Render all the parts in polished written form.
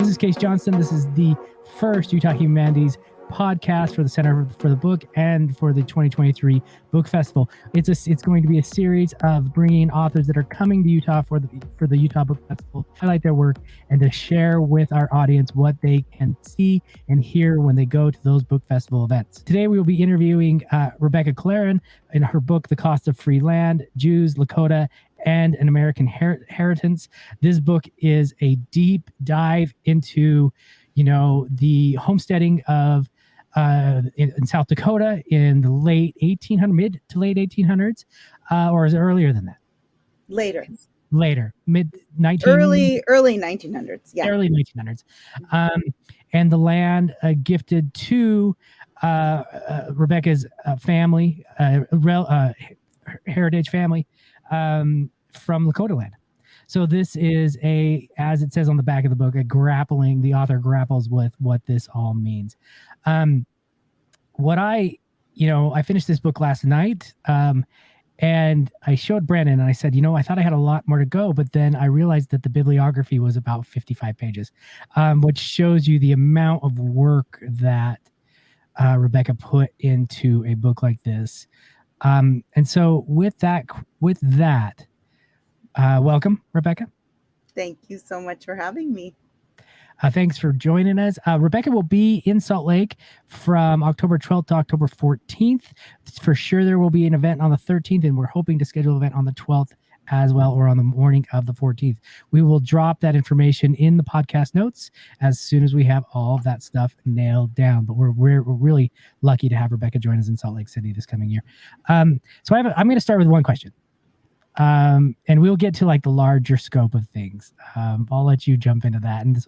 is Case Johnston. This is the first Utah Humanities podcast for the Center for the Book and for the 2023 Book Festival. It's going to be a series of bringing authors that are coming to Utah for the Utah Book Festival, highlight their work, and to share with our audience what they can see and hear when they go to those book festival events. Today we will be interviewing Rebecca Clarron in her book, The Cost of Free Land, Jews, Lakota, and an American Inheritance. This book is a deep dive into, the homesteading of in South Dakota in the mid to late 1800s, or is it earlier than that? Later, mid 1900s, yeah, early 1900s, and the land gifted to Rebecca's family, heritage family, from Lakota land. So this is as it says on the back of the book, the author grapples with what this all means. I finished this book last night, and I showed Brandon and I said, I thought I had a lot more to go, but then I realized that the bibliography was about 55 pages, which shows you the amount of work that Rebecca put into a book like this. And so with that, welcome, Rebecca. Thank you so much for having me. Thanks for joining us. Rebecca will be in Salt Lake from October 12th to October 14th. For sure, there will be an event on the 13th, and we're hoping to schedule an event on the 12th as well, or on the morning of the 14th. We will drop that information in the podcast notes as soon as we have all of that stuff nailed down. But we're really lucky to have Rebecca join us in Salt Lake City this coming year. I'm going to start with one question. And we'll get to like the larger scope of things. I'll let you jump into that. And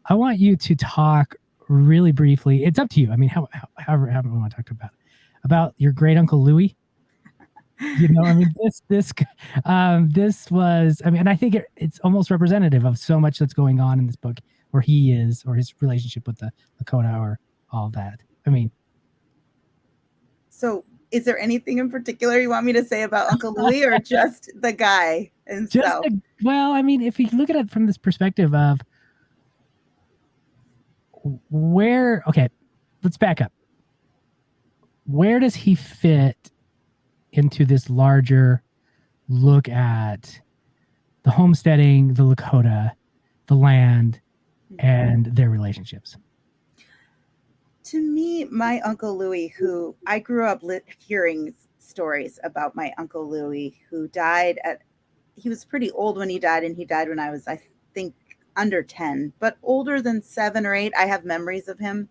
I want you to talk really briefly. It's up to you. I mean, however we want to talk about your great uncle Louis. This was, and I think it's almost representative of so much that's going on in this book, where he is, or his relationship with the Lakota, or all that. So is there anything in particular you want me to say about Uncle Louis, or just the guy himself? If you look at it from this perspective of let's back up. Where does he fit into this larger look at the homesteading, the Lakota, the land, and their relationships? To me, my Uncle Louis, who I grew up hearing stories about my Uncle Louis, who died he was pretty old when he died, and he died when I was, I think, under 10, but older than 7 or 8. I have memories of him.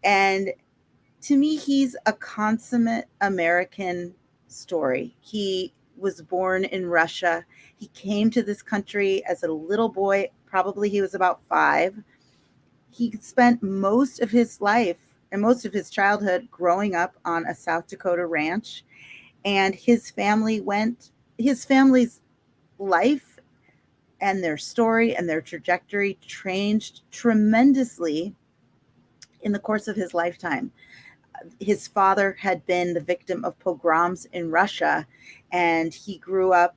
And to me, he's a consummate American story. He was born in Russia. He came to this country as a little boy. Probably he was about 5. He spent most of his life and most of his childhood growing up on a South Dakota ranch. And his family's life and their story and their trajectory changed tremendously in the course of his lifetime. His father had been the victim of pogroms in Russia, and he grew up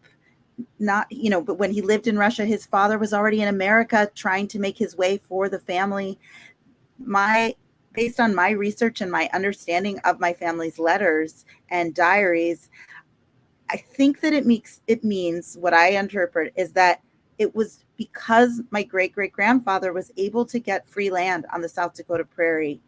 but when he lived in Russia, his father was already in America trying to make his way for the family. Based on my research and my understanding of my family's letters and diaries, I think that it means what I interpret is that it was because my great-great-grandfather was able to get free land on the South Dakota prairie.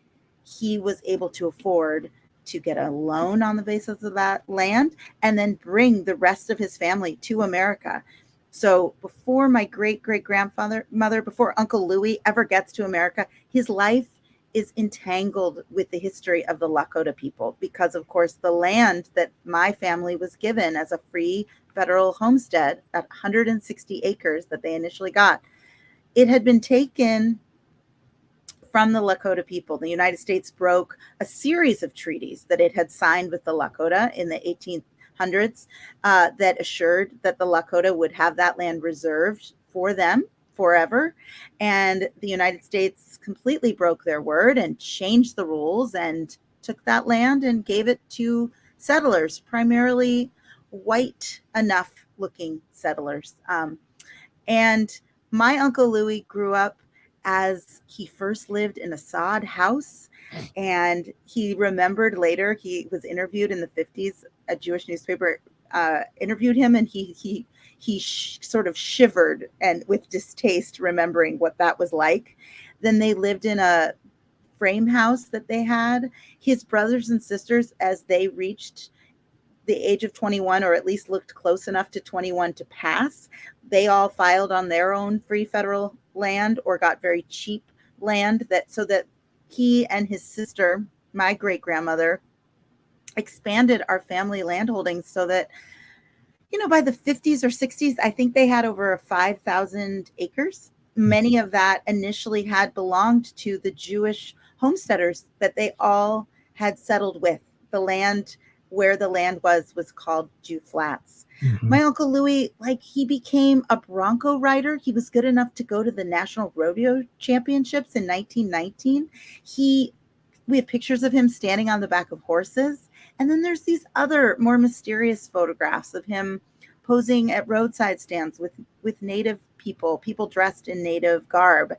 He was able to afford to get a loan on the basis of that land and then bring the rest of his family to America. So before my great-great-grandmother, before Uncle Louis ever gets to America, his life is entangled with the history of the Lakota people, because of course the land that my family was given as a free federal homestead, that 160 acres that they initially got, it had been taken from the Lakota people. The United States broke a series of treaties that it had signed with the Lakota in the 1800s that assured that the Lakota would have that land reserved for them forever. And the United States completely broke their word and changed the rules and took that land and gave it to settlers, primarily white enough looking settlers. And my Uncle Louis grew up as he first lived in a sod house. And he remembered later, he was interviewed in the 50s, a Jewish newspaper interviewed him, and he sort of shivered and with distaste, remembering what that was like. Then they lived in a frame house that they had. His brothers and sisters, as they reached the age of 21, or at least looked close enough to 21 to pass, they all filed on their own free federal land or got very cheap land, that so that he and his sister, my great grandmother, expanded our family land holdings so that, by the 50s or 60s, I think they had over 5,000 acres. Many of that initially had belonged to the Jewish homesteaders that they all had settled with. The land where the land was called Jew Flats. Mhm. My Uncle Louis, he became a Bronco rider. He was good enough to go to the National Rodeo Championships in 1919. We have pictures of him standing on the back of horses. And then there's these other more mysterious photographs of him posing at roadside stands with native people dressed in native garb.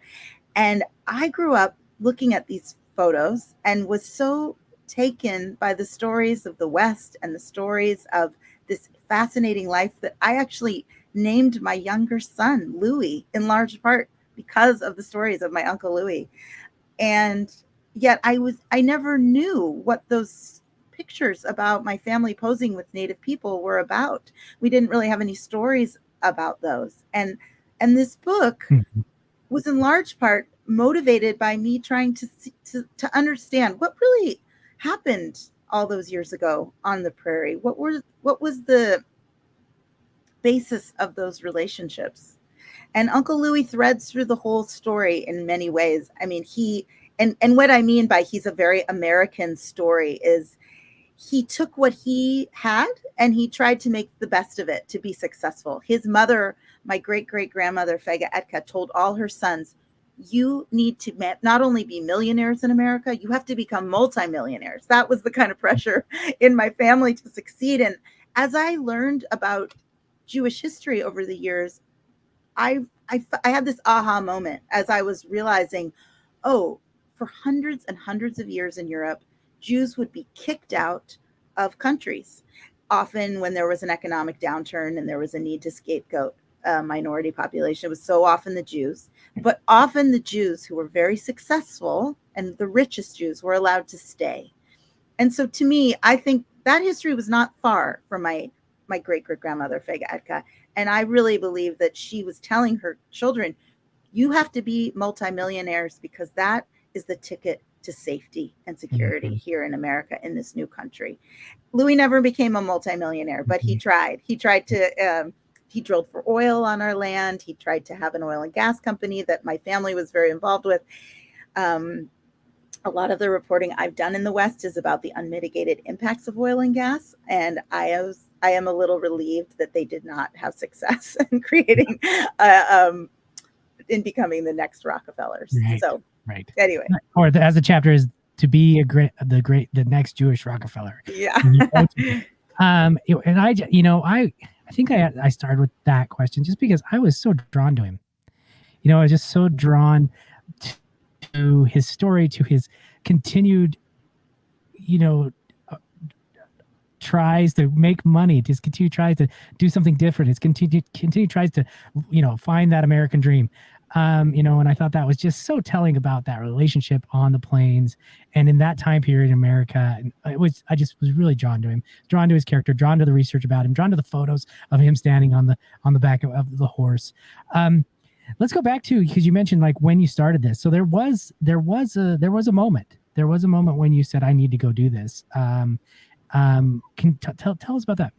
And I grew up looking at these photos and was so taken by the stories of the West and the stories of this fascinating life that I actually named my younger son Louis, in large part because of the stories of my Uncle Louis. And yet I never knew what those pictures about my family posing with native people were about. We didn't really have any stories about those. And this book Mhm. was in large part motivated by me trying to understand what really happened all those years ago on the prairie. What was the basis of those relationships? And Uncle Louis threads through the whole story in many ways. I mean, and what I mean by he's a very American story is he took what he had and he tried to make the best of it to be successful. His mother, my great-great-grandmother, Fega Etka, told all her sons, you need to not only be millionaires in America, you have to become multimillionaires. That was the kind of pressure in my family to succeed. And as I learned about Jewish history over the years, I had this aha moment as I was realizing, oh, for hundreds and hundreds of years in Europe, Jews would be kicked out of countries, often when there was an economic downturn and there was a need to scapegoat a minority population. It was so often the Jews, but often the Jews who were very successful and the richest Jews were allowed to stay. And so to me, I think that history was not far from my great-great-grandmother, Fega Etka. And I really believe that she was telling her children, you have to be multimillionaires because that is the ticket to safety and security Mhm. here in America, in this new country. Louis never became a multimillionaire, but he Mhm. tried. He drilled for oil on our land. He tried to have an oil and gas company that my family was very involved with. A lot of the reporting I've done in the West is about the unmitigated impacts of oil and gas, and I am a little relieved that they did not have success in creating, in becoming the next Rockefellers. Right, So right. anyway, As the chapter is to be the next Jewish Rockefeller. yeah, And you go to it. And I think I started with that question just because I was so drawn to him. I was just so drawn to his story, to his continued, you know, uh, tries to make money, just continue tries to do something different. His continue tries to, find that American dream. And I thought that was just so telling about that relationship on the plains and in that time period in America. And I just was really drawn to him, drawn to his character, drawn to the research about him, drawn to the photos of him standing on the back of the horse. Let's go back to, because you mentioned like when you started this. So there was a moment. There was a moment when you said, I need to go do this. Can tell us about that?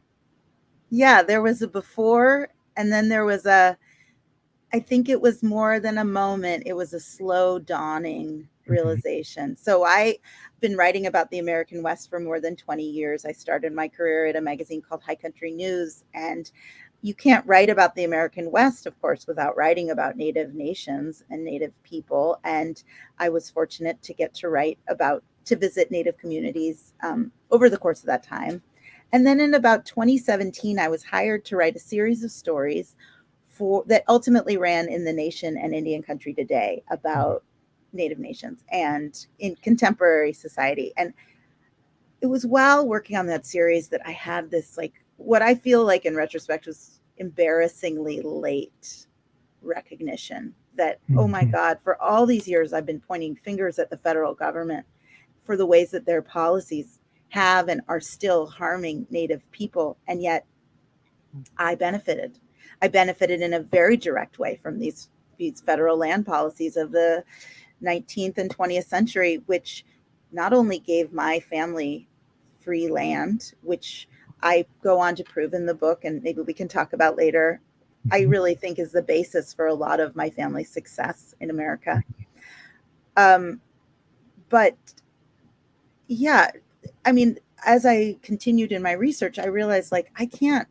yeah. There was a before, and then there was I think it was more than a moment. It was a slow dawning Okay. realization. So I've been writing about the American West for more than 20 years. I started my career at a magazine called High Country News. And you can't write about the American West, of course, without writing about Native nations and Native people. And I was fortunate to get to visit Native communities over the course of that time. And then in about 2017, I was hired to write a series of stories that ultimately ran in The Nation and Indian Country Today about Native nations and in contemporary society. And it was while working on that series that I had this, like, what I feel like in retrospect was embarrassingly late recognition that, oh my God, for all these years, I've been pointing fingers at the federal government for the ways that their policies have and are still harming Native people. And yet I benefited. I benefited in a very direct way from these federal land policies of the 19th and 20th century, which not only gave my family free land, which I go on to prove in the book, and maybe we can talk about later, I really think is the basis for a lot of my family's success in America. But yeah, I mean, as I continued in my research, I realized, like, I can't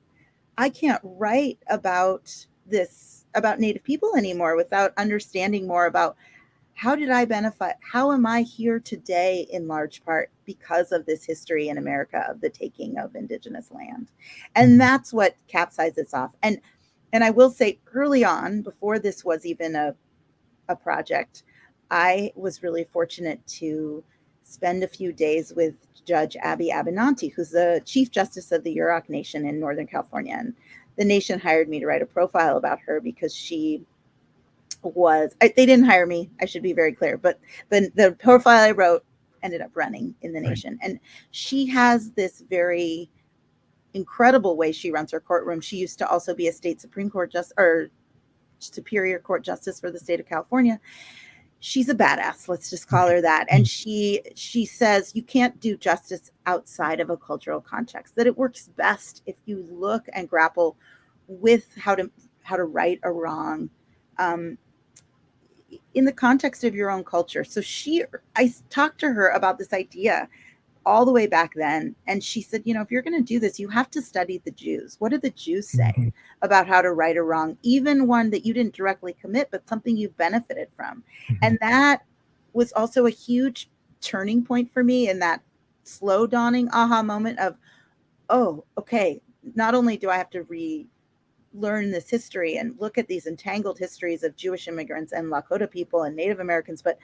write about this, about Native people anymore without understanding more about how did I benefit? How am I here today in large part because of this history in America of the taking of Indigenous land? And that's what capsizes off. And I will say, early on, before this was even a project, I was really fortunate to spend a few days with Judge Abby Abenanti, who's the Chief Justice of the Yurok Nation in Northern California. And the Nation hired me to write a profile about her because she was, they didn't hire me, I should be very clear, but the profile I wrote ended up running in the Nation. And she has this very incredible way she runs her courtroom. She used to also be a state Supreme Court justice, or Superior Court justice for the state of California. She's a badass, let's just call her that. And she says you can't do justice outside of a cultural context, that it works best if you look and grapple with how to right a wrong in the context of your own culture. So I talked to her about this idea all the way back then. And she said, if you're going to do this, you have to study the Jews. What do the Jews say about how to right a wrong, even one that you didn't directly commit, but something you've benefited from? And that was also a huge turning point for me in that slow dawning aha moment of, oh, okay, not only do I have to relearn this history and look at these entangled histories of Jewish immigrants and Lakota people and Native Americans, but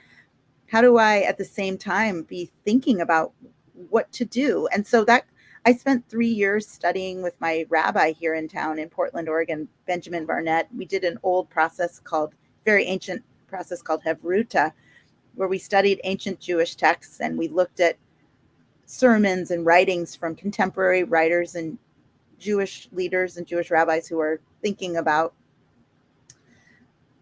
how do I at the same time be thinking about what to do? And so that I spent 3 years studying with my rabbi here in town in Portland, Oregon, Benjamin Barnett. We did an old process very ancient process called Hevruta, where we studied ancient Jewish texts and we looked at sermons and writings from contemporary writers and Jewish leaders and Jewish rabbis who are thinking about,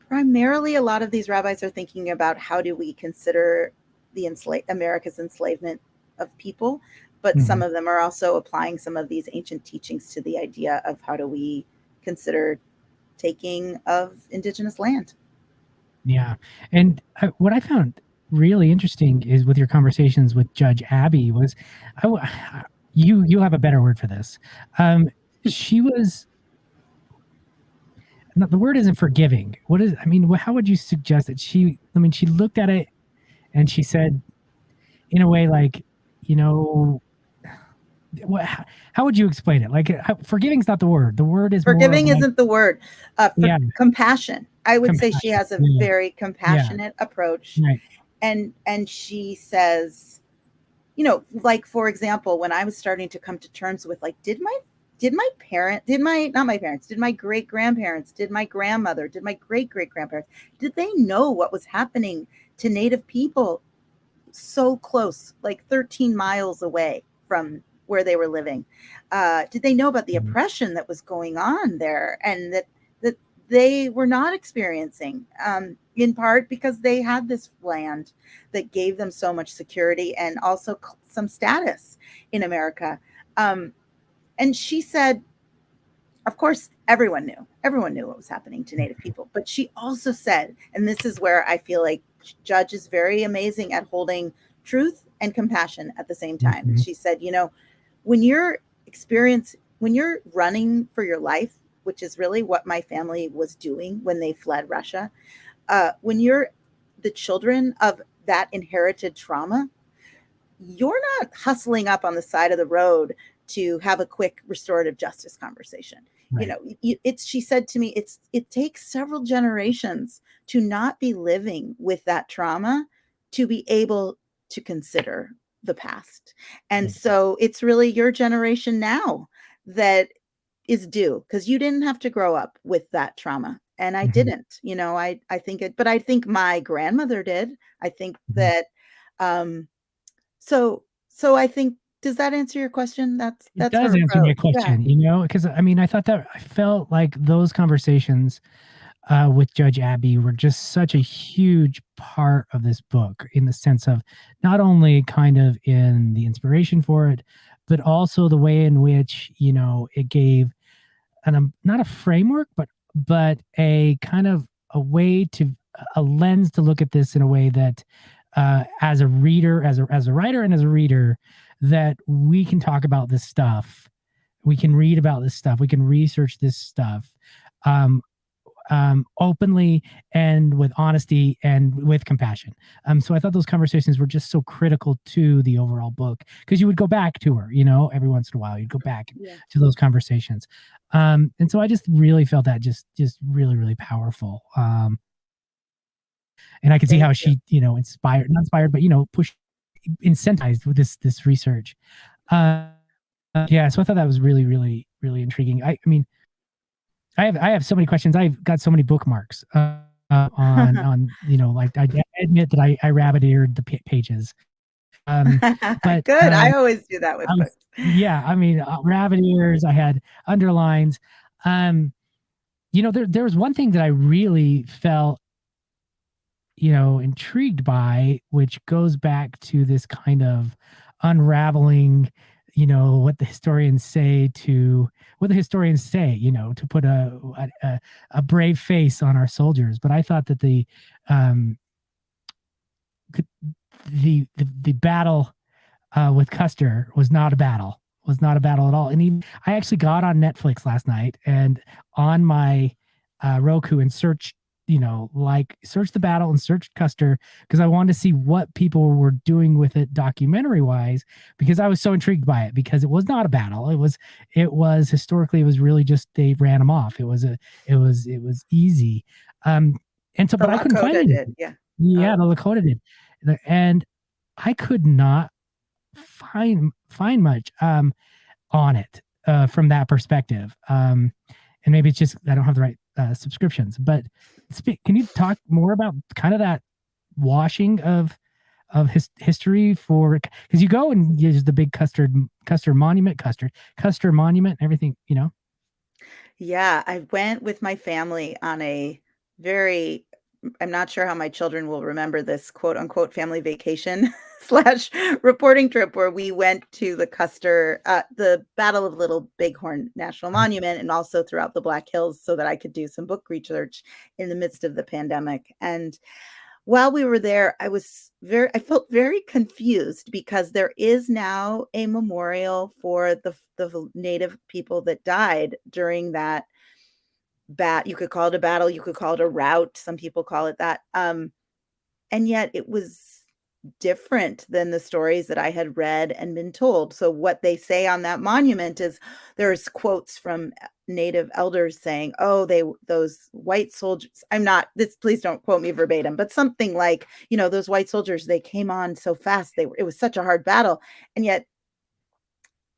primarily a lot of these rabbis are thinking about how do we consider America's enslavement of people, but some of them are also applying some of these ancient teachings to the idea of how do we consider taking of Indigenous land. Yeah. And what I found really interesting is with your conversations with Judge Abby was, you have a better word for this. She was, the word isn't forgiving. How would you suggest that she looked at it and she said, in a way, like, how would you explain it? Like, forgiving is not the word. The word is forgiving isn't the word. Compassion. I would say she has a very compassionate approach. Right. And she says, like, for example, when I was starting to come to terms with, like, did my great grandparents, did my grandmother, did my great great grandparents, did they know what was happening to Native people so close, like 13 miles away from where they were living? Did they know about the oppression that was going on there and that they were not experiencing, in part because they had this land that gave them so much security and also some status in America? And she said, of course, everyone knew what was happening to Native people. But she also said, and this is where I feel like Judge is very amazing at holding truth and compassion at the same time. She said, when you're running for your life, which is really what my family was doing when they fled Russia, when you're the children of that inherited trauma, you're not hustling up on the side of the road to have a quick restorative justice conversation. You Right. know, she said to me, it takes several generations to not be living with that trauma to be able to consider the past. And Right. so it's really your generation now that is due, because you didn't have to grow up with that trauma. And I Mhm, didn't, I think it, but I think my grandmother did. I think mhm. that, um, so I think, does that answer your question? It That's her does answer my approach. Yeah. question, because I mean, I thought that I felt like those conversations with Judge Abby were just such a huge part of this book in the sense of not only kind of in the inspiration for it, but also the way in which, it gave not a framework, but a kind of a way to a lens to look at this in a way that as a reader, as a writer and as a reader, that we can talk about this stuff, we can read about this stuff, we can research this stuff, um, openly and with honesty and with compassion. So I thought those conversations were just so critical to the overall book because you would go back to her, every once in a while, you'd go back Yeah. to those conversations. And so I just really felt that just really, really powerful. And I could see Thank how you. she, inspired, not inspired, but, pushed, incentivized with this research. Uh, yeah. So I thought that was really, really, really intriguing. I mean, I have so many questions. I've got so many bookmarks on like I admit that I rabbit eared the pages. But Good. I always do that I with was books. yeah. I mean rabbit ears. I had underlines. Um, there was one thing that I really felt intrigued by, which goes back to this kind of unraveling, what the historians say, to put a brave face on our soldiers. But I thought that um, the battle with Custer was not a battle at all. And even, I actually got on Netflix last night and on my Roku and searched, search the battle and search Custer because I wanted to see what people were doing with it documentary wise, because I was so intrigued by it because it was not a battle. It was historically, it was really just, they ran them off. It was easy. And so, The but I couldn't find Lakota did. anything. Yeah. Yeah, Oh. the Lakota did. And I could not find much on it from that perspective. And maybe it's just I don't have the right subscriptions. But can you talk more about kind of that washing of history for, because you go and use the big Custer monument, Custer monument, everything, Yeah, I went with my family on a very, I'm not sure how my children will remember this quote unquote family vacation slash reporting trip where we went to the Custer, the Battle of Little Bighorn National Mhm. Monument, and also throughout the Black Hills so that I could do some book research in the midst of the pandemic. And while we were there, I felt very confused because there is now a memorial for the native people that died during that you could call it a battle, you could call it a rout, some people call it that. And yet it was different than the stories that I had read and been told. So what they say on that monument is there's quotes from native elders saying, "Oh, those white soldiers." I'm not this. Please don't quote me verbatim, but something like, those white soldiers, they came on so fast. It was such a hard battle, and yet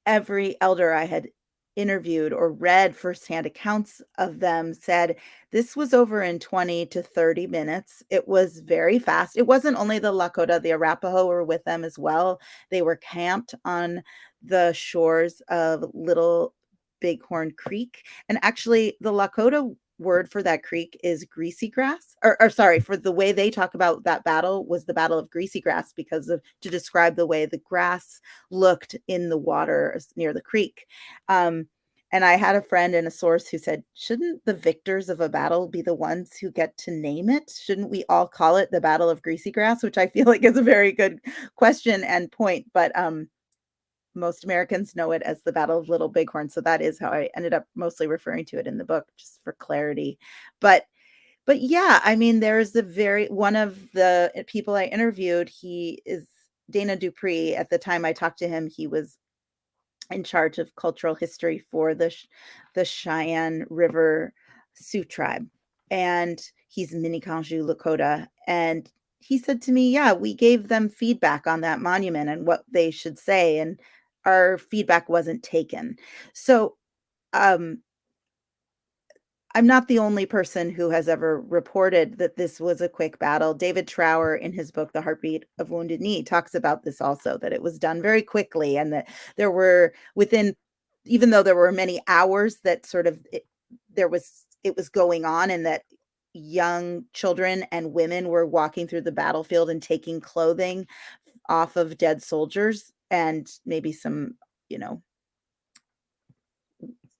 every elder I had interviewed or read firsthand accounts of them said this was over in 20 to 30 minutes. It was very fast. It wasn't only the Lakota, the Arapaho were with them as well. They were camped on the shores of Little Bighorn Creek. And actually, the Lakota word for that creek is greasy grass, or sorry, for the way they talk about that battle was the Battle of Greasy Grass, because of to describe the way the grass looked in the water near the creek. Um, and I had a friend and a source who said, shouldn't the victors of a battle be the ones who get to name it? Shouldn't we all call it the Battle of Greasy Grass? Which I feel like is a very good question and point. But most Americans know it as the Battle of Little Bighorn. So that is how I ended up mostly referring to it in the book, just for clarity. But yeah, I mean, there's one of the people I interviewed, he is Dana Dupree. At the time I talked to him, he was in charge of cultural history for the Cheyenne River Sioux tribe, and he's Minikanju Lakota. And he said to me, "Yeah, we gave them feedback on that monument and what they should say, and our feedback wasn't taken." So, um, I'm not the only person who has ever reported that this was a quick battle. David Trower, in his book, The Heartbeat of Wounded Knee, talks about this also, that it was done very quickly and that there were within, even though there were many hours that sort of it was going on, and that young children and women were walking through the battlefield and taking clothing off of dead soldiers and maybe some, you know,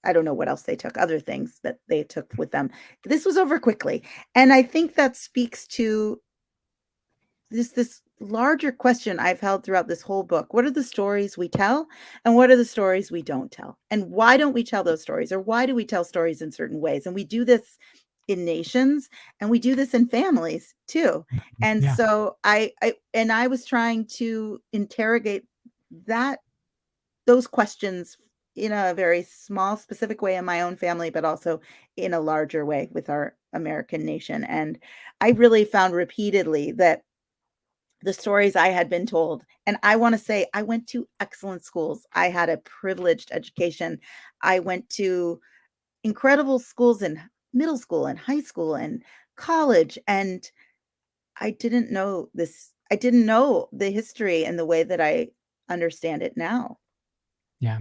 I don't know what else they took, other things that they took with them. This was over quickly. And I think that speaks to this larger question I've held throughout this whole book. What are the stories we tell, and what are the stories we don't tell? And why don't we tell those stories, or why do we tell stories in certain ways? And we do this in nations, and we do this in families too. And Yeah. so I was trying to interrogate that those questions in a very small, specific way in my own family, but also in a larger way with our American nation. And I really found repeatedly that the stories I had been told, and I want to say I went to excellent schools. I had a privileged education. I went to incredible schools in middle school and high school and college. And I didn't know this. I didn't know the history in the way that I understand it now. Yeah.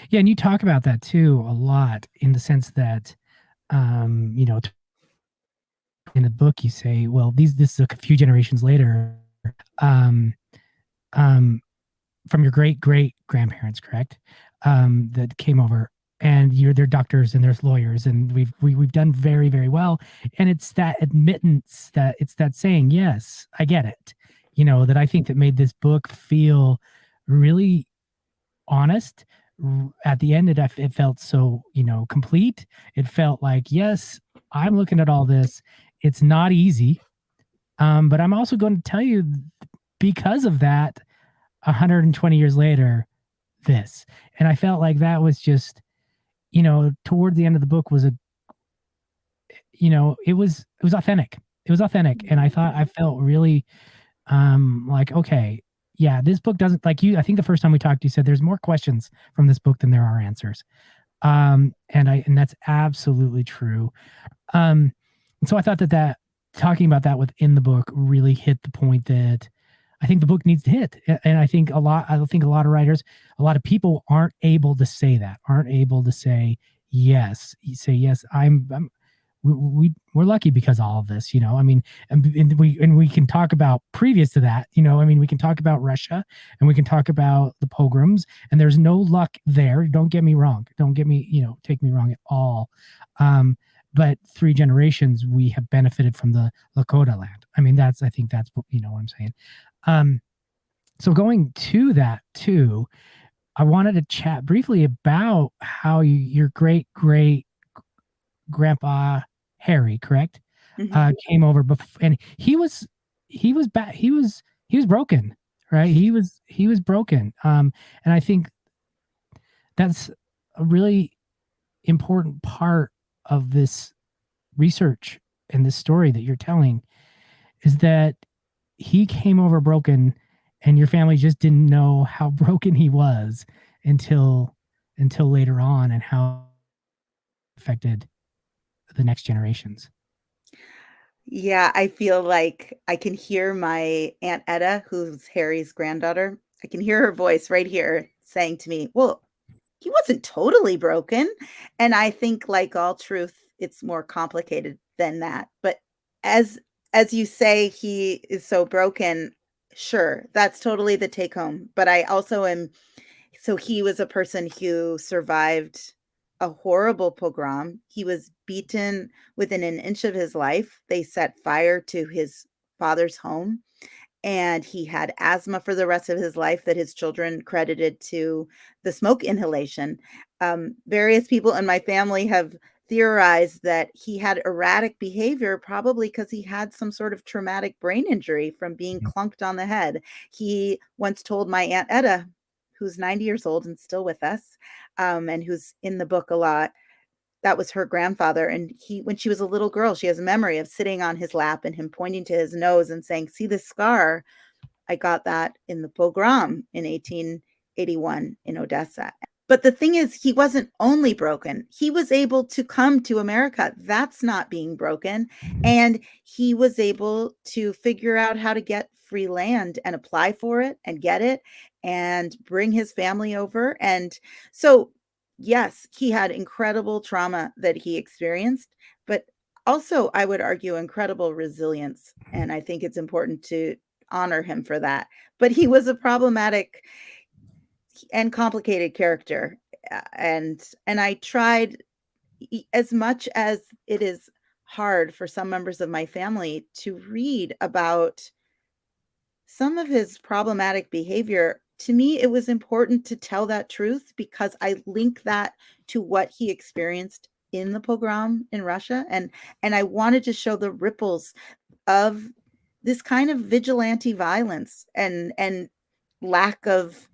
Yeah, and you talk about that too a lot in the sense that, you know, in the book you say, well, this is a few generations later, um, um, from your great great grandparents, correct? That came over, and they're doctors and there's lawyers, and we've done very very well, and it's that admittance, that it's that saying, yes, I get it, you know, that I think that made this book feel really honest. At the end, it felt so, you know, complete. It felt like, yes, I'm looking at all this. It's not easy, but I'm also going to tell you, because of that, 120 years later, this. And I felt like that was just, you know, toward the end of the book was a, you know, it was authentic. It was authentic, and I felt really like, okay, yeah, this book doesn't, like, you, I think the first time we talked you said there's more questions from this book than there are answers. And that's absolutely true. And so I thought that talking about that within the book really hit the point that I think the book needs to hit. And I think a lot of writers, a lot of people aren't able to say that, aren't able to say, yes, you say, yes, I'm we're lucky because of all of this, you know. I mean, and we can talk about previous to that, you know. I mean, we can talk about Russia, and we can talk about the pogroms, and there's no luck there. Don't get me wrong. Don't get me, you know, take me wrong at all. But 3 generations we have benefited from the Lakota land. I mean, I think that's what, you know what I'm saying. Um, so going to that too, I wanted to chat briefly about how your great great grandpa Harry, correct, Mhm. came over, and he was broken, right? He was broken, and I think that's a really important part of this research and this story that you're telling, is that he came over broken, and your family just didn't know how broken he was until later on, and how it affected the next generations. Yeah, I feel like I can hear my Aunt Etta, who's Harry's granddaughter. I can hear her voice right here saying to me, "Well, he wasn't totally broken." And I think, like all truth, it's more complicated than that. But as as you say, he is so broken. Sure, that's totally the take home. But I also am, so he was a person who survived a horrible pogrom. He was beaten within an inch of his life. They set fire to his father's home, and he had asthma for the rest of his life that his children credited to the smoke inhalation. Various people in my family have theorized that he had erratic behavior, probably because he had some sort of traumatic brain injury from being clunked on the head. He once told my Aunt Etta, who's 90 years old and still with us, and who's in the book a lot. That was her grandfather. And when she was a little girl, she has a memory of sitting on his lap and him pointing to his nose and saying, "See this scar? I got that in the pogrom in 1881 in Odessa." But the thing is, he wasn't only broken. He was able to come to America. That's not being broken. And he was able to figure out how to get free land and apply for it and get it and bring his family over. And so, yes, he had incredible trauma that he experienced, but also, I would argue, incredible resilience. And I think it's important to honor him for that. But he was a problematic and complicated character, and I tried, as much as it is hard for some members of my family to read about some of his problematic behavior. To me, it was important to tell that truth because I link that to what he experienced in the pogrom in Russia, and I wanted to show the ripples of this kind of vigilante violence and lack of,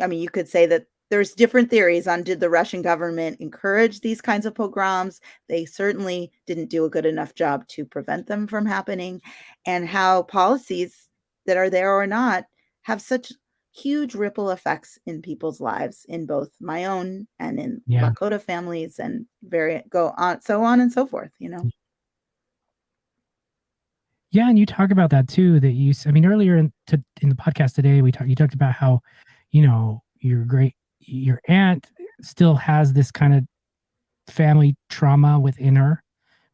I mean, you could say that there's different theories on, did the Russian government encourage these kinds of pogroms? They certainly didn't do a good enough job to prevent them from happening, and how policies that are there or not have such huge ripple effects in people's lives, in both my own and in Yeah. Lakota families, and go on and so forth, you know? Yeah, and you talk about that too. I mean, earlier in the podcast today, you talked about how, your aunt still has this kind of family trauma within her,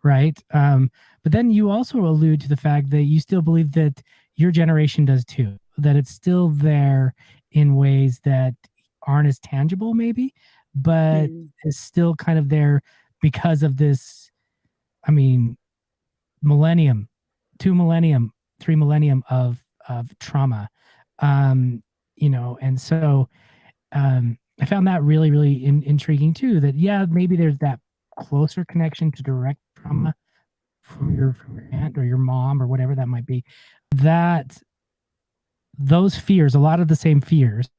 right? But then you also allude to the fact that you still believe that your generation does too, that it's still there in ways that aren't as tangible, maybe, but is still kind of there because of this. I mean, millennium, 2 millennium, 3 millennium of trauma, and so I found that really, really intriguing too. That yeah, maybe there's that closer connection to direct trauma from your aunt or your mom or whatever that might be. That those fears, a lot of the same fears,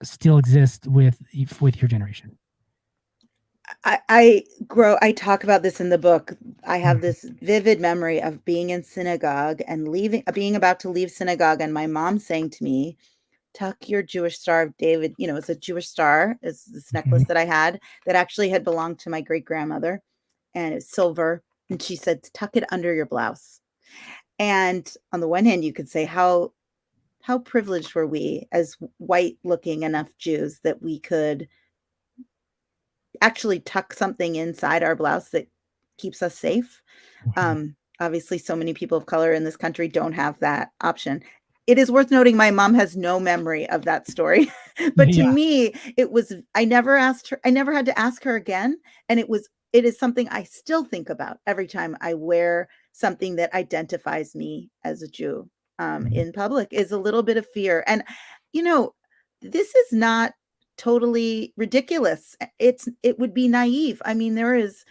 still exist with your generation. I talk about this in the book. I have Mhm. this vivid memory of being in synagogue and being about to leave synagogue, and my mom saying to me, "Tuck your Jewish Star of David." You know, it's a Jewish star. It's this necklace Mhm. that I had that actually had belonged to my great grandmother, and it's silver. And she said, "Tuck it under your blouse." And on the one hand, you could say, how privileged were we as white looking enough Jews that we could actually tuck something inside our blouse that keeps us safe. Mhm. Obviously, so many people of color in this country don't have that option. It is worth noting my mom has no memory of that story. But to Yeah. me, I never asked her, I never had to ask her again. And it is something I still think about every time I wear something that identifies me as a Jew Mhm. in public, is a little bit of fear. And, you know, this is not totally ridiculous. It would be naive. I mean, there is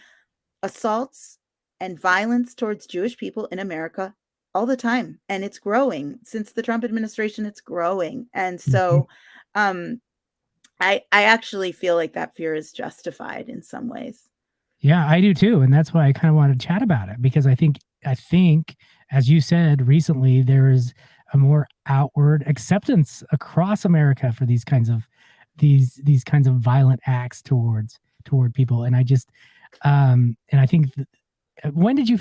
assaults and violence towards Jewish people in America all the time, and it's growing. Since the Trump administration, it's growing. And Mhm. so um I actually feel like that fear is justified in some ways. Yeah, I do too, and that's why I kind of wanted to chat about it because I think, as you said recently, there is a more outward acceptance across America for these kinds of violent acts toward people, and and I think when did you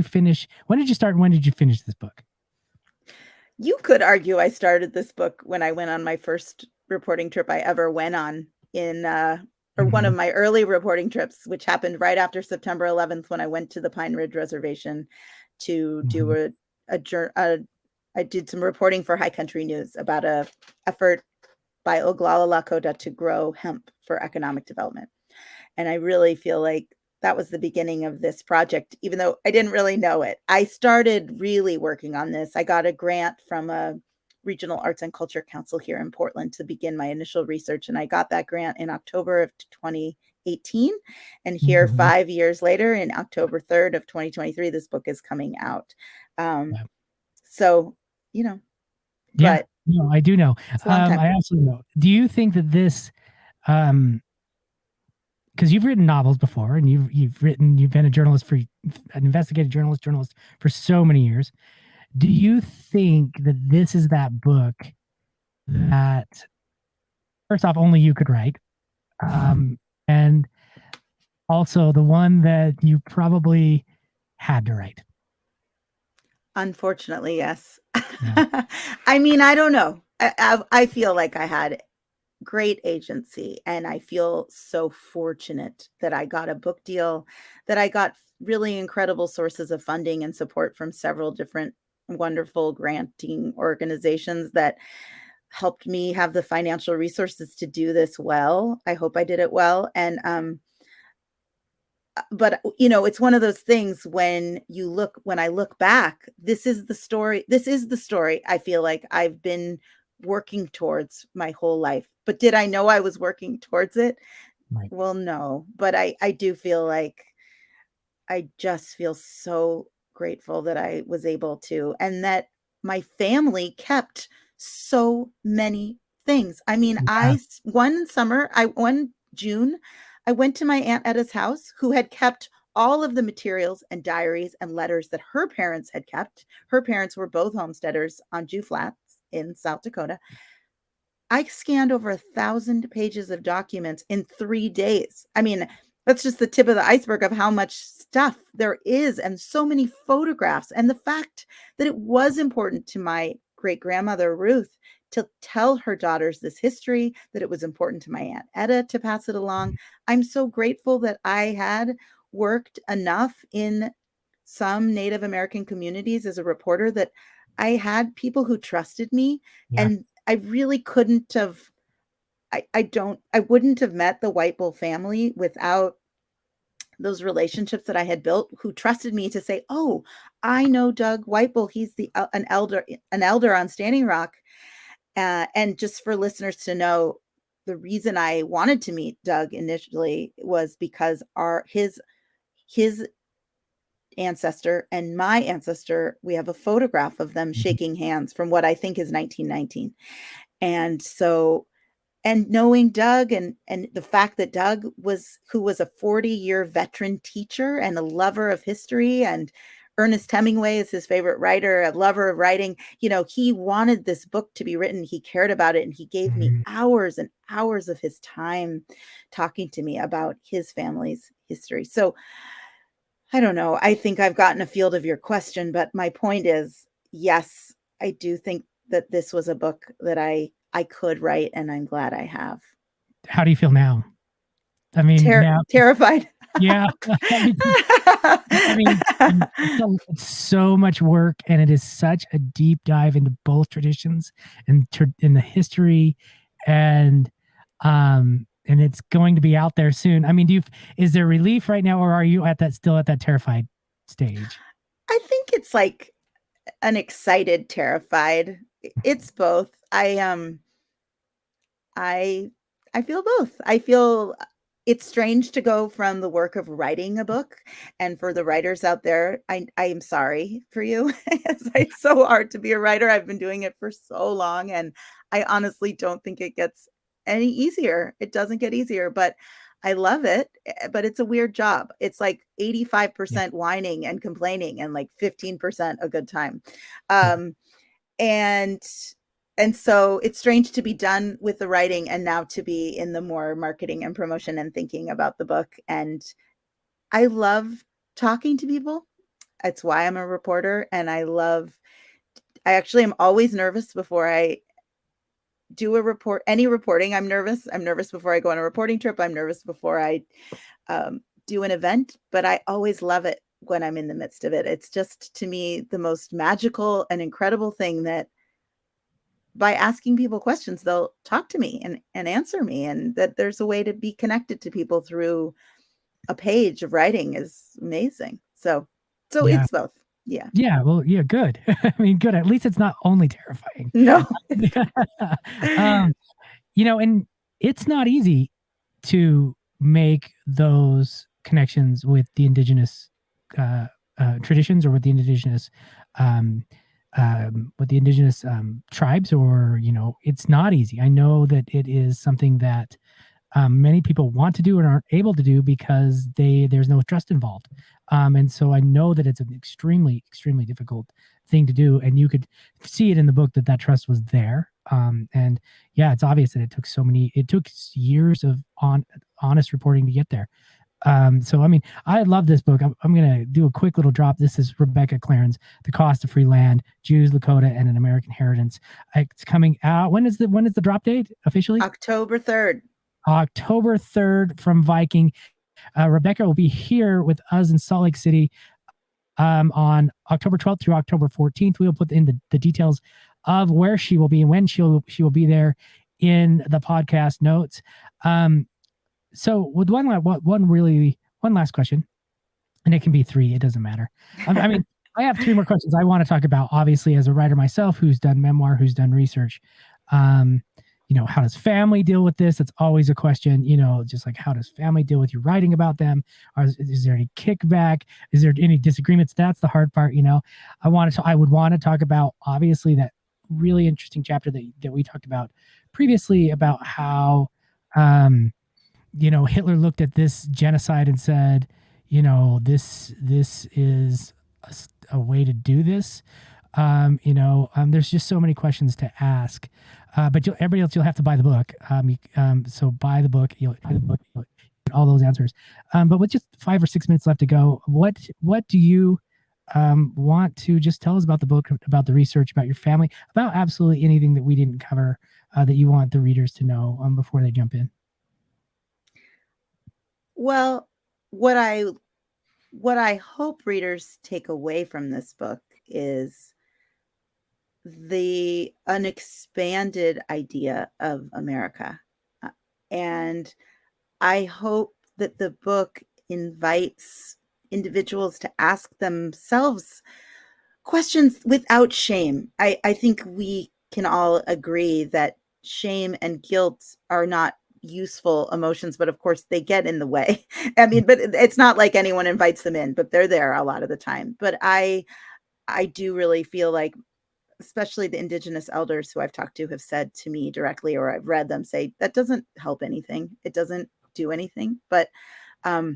finish? When did you start? And when did you finish this book? You could argue I started this book when I went on my first reporting trip I ever went on, or one of Mhm. my early reporting trips, which happened right after September 11th, when I went to the Pine Ridge Reservation to do Mhm. I did some reporting for High Country News about a effort by Oglala Lakota to grow hemp for economic development. And I really feel like that was the beginning of this project, even though I didn't really know it. I started really working on this. I got a grant from a regional arts and culture council here in Portland to begin my initial research. And I got that grant in October of 2018. And here, Mhm. 5 years later, in October 3rd of 2023, this book is coming out. Um, Yeah. so, you know, Yeah. but No, I do know. It's a long time. I absolutely know. Do you think that this, because you've written novels before, and you've been a journalist for an investigative journalist for so many years. Do you think that this is that book that, first off, only you could write, and also the one that you probably had to write? Unfortunately, yes. Yeah. I mean, I don't know. I feel like I had great agency, and I feel so fortunate that I got a book deal, that I got really incredible sources of funding and support from several different wonderful granting organizations that helped me have the financial resources to do this well. I hope I did it well. And but it's one of those things when I look back, this is the story I feel like I've been working towards my whole life. But did I know I was working towards it? Right. Well, no, but I do feel like I just feel so grateful that I was able to, and that my family kept so many things. I mean, Yeah. one June, I went to my Aunt Etta's house, who had kept all of the materials and diaries and letters that her parents had kept. Her parents were both homesteaders on Jew Flats in South Dakota. I scanned over 1,000 pages of documents in 3 days. I mean, that's just the tip of the iceberg of how much stuff there is, and so many photographs. And the fact that it was important to my great grandmother, Ruth, to tell her daughters this history, that it was important to my Aunt Etta to pass it along. I'm so grateful that I had worked enough in some Native American communities as a reporter that I had people who trusted me, Yeah. and I really couldn't have I wouldn't have met the White Bull family without those relationships that I had built, who trusted me to say, "Oh, I know Doug White Bull. He's an elder on Standing Rock." And just for listeners to know, the reason I wanted to meet Doug initially was because his ancestor and my ancestor, we have a photograph of them Mhm. shaking hands from what I think is 1919. And so, and knowing Doug, and the fact that Doug who was a 40-year veteran teacher and a lover of history, and Ernest Hemingway is his favorite writer, a lover of writing. He wanted this book to be written. He cared about it, and he gave me Mhm. hours and hours of his time talking to me about his family's history. So I don't know. I think I've gotten a field of your question, but my point is, yes, I do think that this was a book that I could write, and I'm glad I have. How do you feel now? I mean, now, Terrified. yeah. I mean, it's so much work, and it is such a deep dive into both traditions and in the history, and it's going to be out there soon. I mean, is there relief right now, or are you still at that terrified stage? I think it's like an excited, terrified. It's both. I I feel both. I feel it's strange to go from the work of writing a book, and for the writers out there, I am sorry for you. It's so hard to be a writer. I've been doing it for so long, and I honestly don't think it gets any easier. It doesn't get easier, but I love it. But it's a weird job. It's like Yeah. 85% whining and complaining, and like 15% a good time. Yeah. Um, and so it's strange to be done with the writing and now to be in the more marketing and promotion and thinking about the book. And I love talking to people. It's why I'm a reporter. And I actually am always nervous before I do any reporting. I'm nervous before I go on a reporting trip. I'm nervous before I do an event, but I always love it when I'm in the midst of it. It's just, to me, the most magical and incredible thing, that by asking people questions, they'll talk to me and answer me, and that there's a way to be connected to people through a page of writing is amazing. So Yeah. it's both. Yeah. Yeah. Well, yeah, good. I mean, good. At least it's not only terrifying. No, it's um, and it's not easy to make those connections with the indigenous uh, traditions, or with the indigenous um, with the indigenous tribes, or it's not easy. I know that it is something that many people want to do and aren't able to do because there's no trust involved. And so I know that it's an extremely, extremely difficult thing to do. And you could see it in the book that trust was there. And yeah, it's obvious that it took years of honest reporting to get there. So I mean, I love this book. I'm going to do a quick little drop. This is Rebecca Clarron's The Cost of Free Land: Jews, Lakota, and an American Inheritance. It's coming out. When is the drop date officially? October 3rd. October 3rd from Viking. Rebecca will be here with us in Salt Lake City on October 12th through October 14th. We'll put in the details of where she will be and when she will be there in the podcast notes. So with one last question, and it can be three, it doesn't matter. I mean, I have three more questions I want to talk about, obviously, as a writer myself who's done memoir, who's done research. How does family deal with this? It's always a question, just like, how does family deal with you writing about them? Is there any kickback? Is there any disagreements? That's the hard part. I would want to talk about, obviously, that really interesting chapter that we talked about previously about how, Hitler looked at this genocide and said, this is a way to do this. There's just so many questions to ask. But everybody else, you'll have to buy the book. So buy the book. You'll get all those answers. But with just 5 or 6 minutes left to go, what do you want to just tell us about the book, about the research, about your family, about absolutely anything that we didn't cover that you want the readers to know before they jump in? Well, what I hope readers take away from this book is an expanded idea of America. And I hope that the book invites individuals to ask themselves questions without shame. I think we can all agree that shame and guilt are not useful emotions, but of course they get in the way. I mean, but it's not like anyone invites them in, but they're there a lot of the time. But I do really feel like, especially the indigenous elders who I've talked to have said to me directly, or I've read them say, that doesn't help anything. It doesn't do anything. But I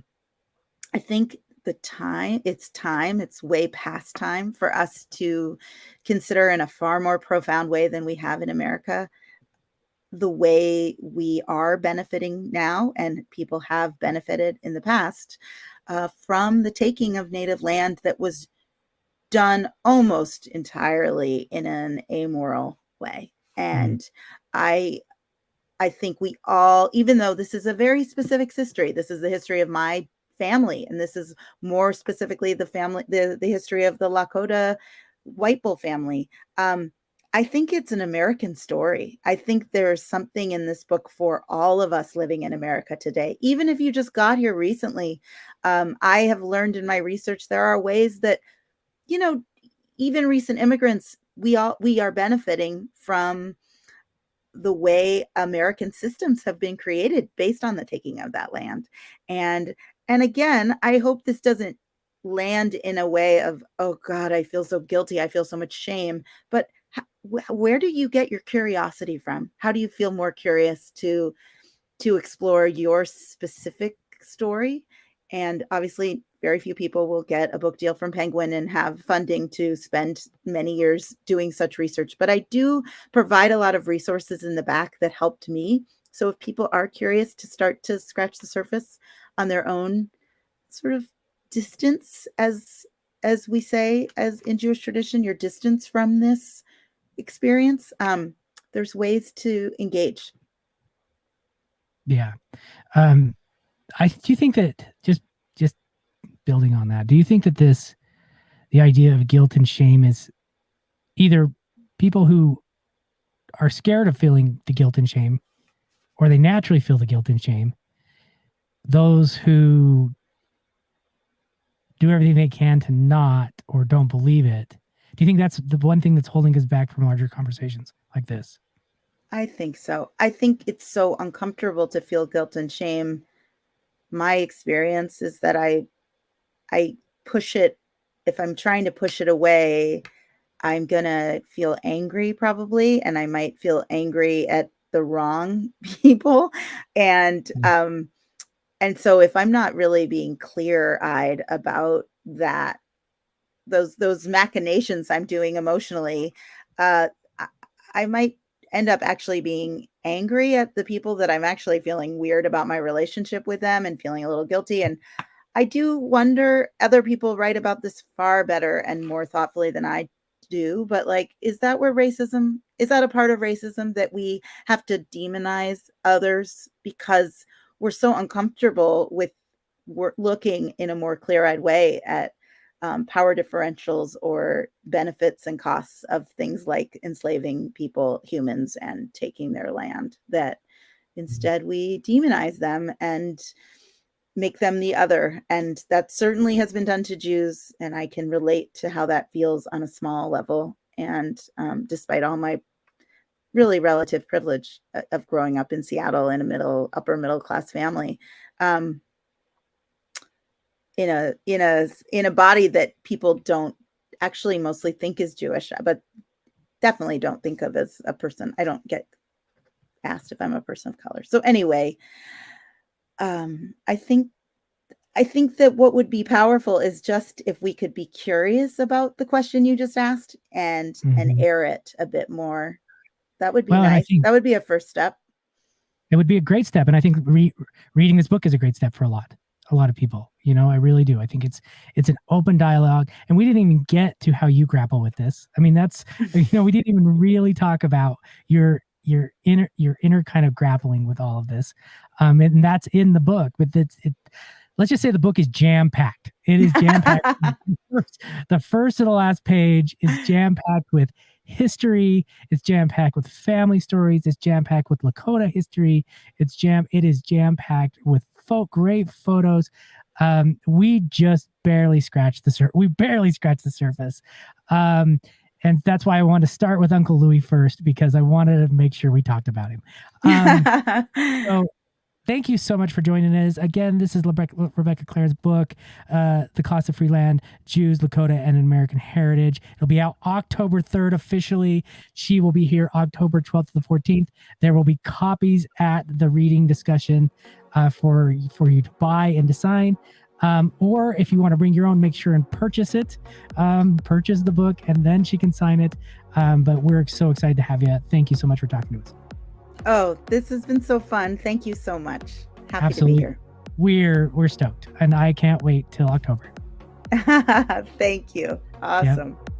think it's way past time for us to consider in a far more profound way than we have in America the way we are benefiting now, and people have benefited in the past from the taking of native land that was done almost entirely in an amoral way. And I think we all, even though this is a very specific history, this is the history of my family, and this is more specifically the history of the Lakota White Bull family. I think it's an American story. I think there's something in this book for all of us living in America today. Even if you just got here recently, I have learned in my research there are ways that, even recent immigrants, we are benefiting from the way American systems have been created based on the taking of that land. And again, I hope this doesn't land in a way of, oh God, I feel so guilty, I feel so much shame. But where do you get your curiosity from? How do you feel more curious to explore your specific story? And obviously, very few people will get a book deal from Penguin and have funding to spend many years doing such research. But I do provide a lot of resources in the back that helped me. So if people are curious to start to scratch the surface on their own sort of distance, as we say, as in Jewish tradition, your distance from this experience, there's ways to engage. Yeah. Do you think that just building on that, do you think that the idea of guilt and shame is either people who are scared of feeling the guilt and shame, or they naturally feel the guilt and shame, those who do everything they can to not, or don't believe it? Do you think that's the one thing that's holding us back from larger conversations like this? I think so. I think it's so uncomfortable to feel guilt and shame. My experience is that I push it. If I'm trying to push it away, I'm going to feel angry probably, and I might feel angry at the wrong people. And, and so if I'm not really being clear-eyed about that, those machinations I'm doing emotionally, uh, I, I might end up actually being angry at the people that I'm actually feeling weird about my relationship with them and feeling a little guilty. And I do wonder, other people write about this far better and more thoughtfully than I do, but like, is that a part of racism, that we have to demonize others because we're so uncomfortable with looking in a more clear-eyed way at power differentials or benefits and costs of things like enslaving people, humans, and taking their land, that instead we demonize them and make them the other. And that certainly has been done to Jews, and I can relate to how that feels on a small level. And despite all my really relative privilege of growing up in Seattle in a upper middle class family, in a body that people don't actually mostly think is Jewish, but definitely don't think of as a person. I don't get asked if I'm a person of color. So anyway, I think that what would be powerful is just if we could be curious about the question you just asked and air it a bit more. That would be Well, and I nice. think That would be a first step. it would be a great step, and I think reading this book is a great step for a lot of people. I really do. I think it's an open dialogue, and we didn't even get to how you grapple with this. I mean, that's we didn't even really talk about your inner kind of grappling with all of this, and that's in the book. But let's just say the book is jam-packed. It is jam-packed. The first to the last page is jam-packed with history. It's jam-packed with family stories. It's jam-packed with Lakota history. It is jam-packed with great photos. We just barely scratched the surface. We barely scratched the surface. And that's why I wanted to start with Uncle Louis first, because I wanted to make sure we talked about him. So thank you so much for joining us. Again, this is Rebecca Clarron's book, The Cost of Free Land, Jews, Lakota, and American Heritage. It'll be out October 3rd officially. She will be here October 12th to the 14th. There will be copies at the reading discussion for you to buy and to sign. Or if you want to bring your own, make sure and purchase it. Purchase the book, and then she can sign it. But we're so excited to have you. Thank you so much for talking to us. Oh, this has been so fun. Thank you so much. Happy Absolutely. to be here. We're stoked, and I can't wait till October. Thank you. Awesome. Yep.